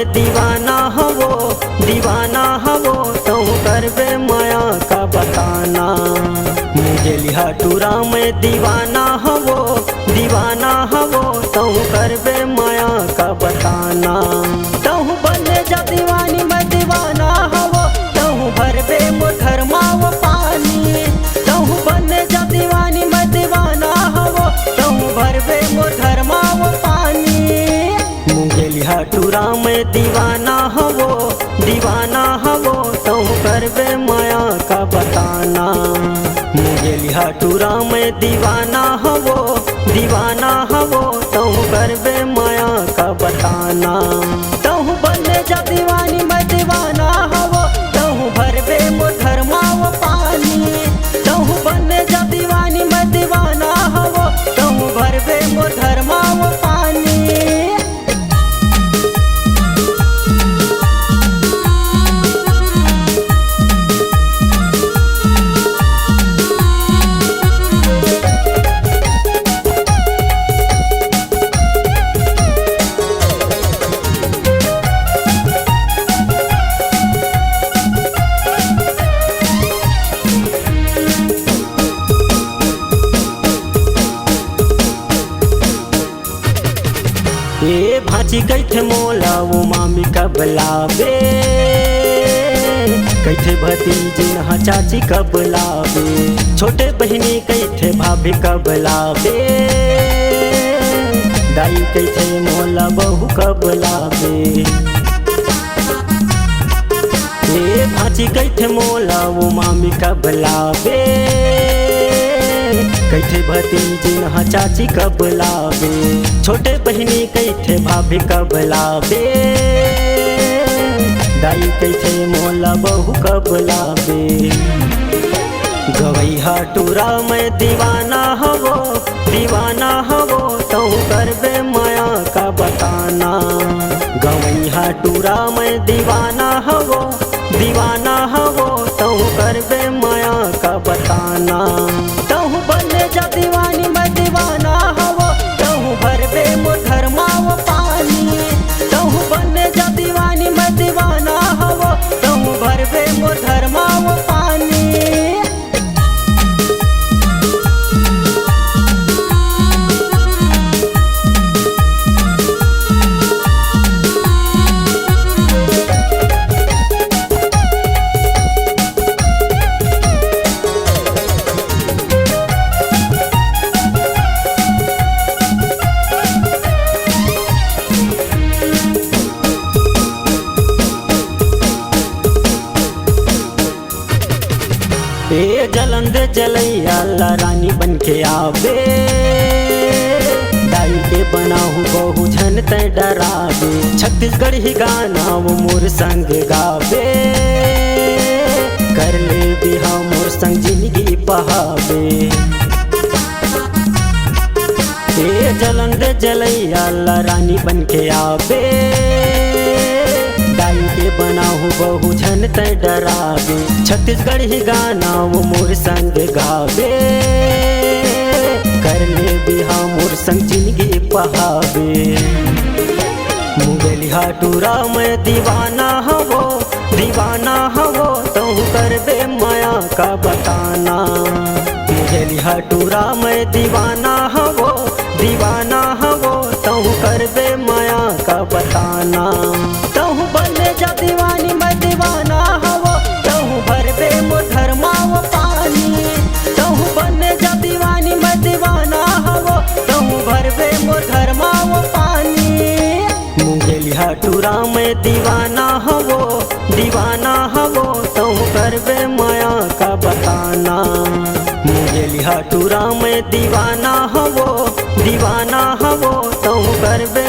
में दीवाना हवो तहु करबे माया का बताना। मुझे लिहाटूरा में दीवाना हवो तहु करबे माया का बताना। तहु बने जा दीवानी मैं दीवाना हवो तहु भरबे मोर माव पानी। तहु बने जा दीवानी मैं दीवाना हवो तहु भरबे मोर माव पानी। मुझे लिहाटूरा में दीवाना हवो तहु करबे माया का बताना। मुझे लिहाटूरा में दीवाना हवो तहु करबे माया का बताना। तहु बने जा दीवानी मैं दीवाना हवो तहु भरबे मोर माव पानी। तहु बने जा दीवानी मैं दीवाना हवो तहु भरबे मोर माव पानी। ये भाची कैथे मोला वो मामी कब लावे। कैथे भतीजी नहा चाची कब लावे। छोटे बहनी कैथे भाभी कब लावे। दाई कैथे मोला बहू कब लावे। ये भाची कैथे मोला वो मामी कब लावे। कैथे भतीजी नहा चाची कब लावे। छोटे बहनी कैथे भाभी कब लावे। दाई कैथे मोला बहू कब लावे। गवैहाटूरा में दीवाना हवो तहु करबे माया का बताना। गवैहाटूरा में दीवाना हवो तहु करबे माया का बताना। तहु बने जा दीवानी मैं दीवाना हवो तहु भरबे मोर माव पानी। तहु बने जा दीवानी मैं दीवाना हवो तहु भरबे मोर माव पानी। ए जलंद जलैया रानी बन के आवे। दाई के बनाहू बहु झन ते डरावे। छत्तीसगढ़ ही गाना वो मोर संग गावे। कर ले बिहा मोर संग जिंदगी बहावे। ए जलंद जलैया रानी बन के आवे। दाई के बनाहू बहु झन ते डरावे। छत्तीसगढ़ ही गाना वो मोर संग गावे। कर ले बिहा मोर संग जिंदगी बहावे। मुझे लिहाटूरा में दीवाना हवो तहु करबे माया का बताना। मुझे लिहाटूरा में दीवाना हवो तहु करबे माया का बताना। तहु बने जा दीवानी मैं दीवाना हवो तहु भरबे मोर माव पानी। तहु बने जा दीवानी मैं दीवाना हवो तहु भरबे मोर माव पानी। मुझे लिहाटूरा में दीवाना हवो तहु करबे माया का बताना। मुझे लिहाटूरा में दीवाना हवो तहु करबे